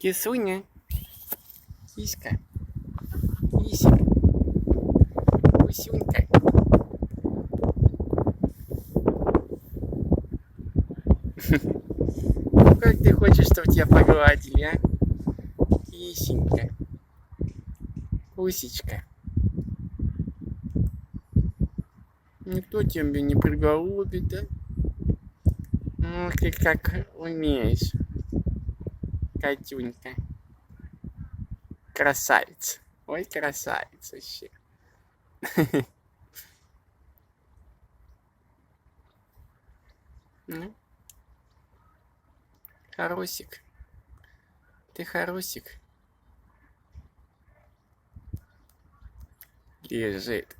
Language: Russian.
Кисуня, киська, кисик, кусюнька. Ну как ты хочешь, чтобы тебя погладили, а? Кисенька, кусечка. Никто тебя не приголубит, да? Ну ты как умеешь, Катюнька. Красавица. Ой, красавица вообще. Ну, Харусик. Ты Харусик. Лежит.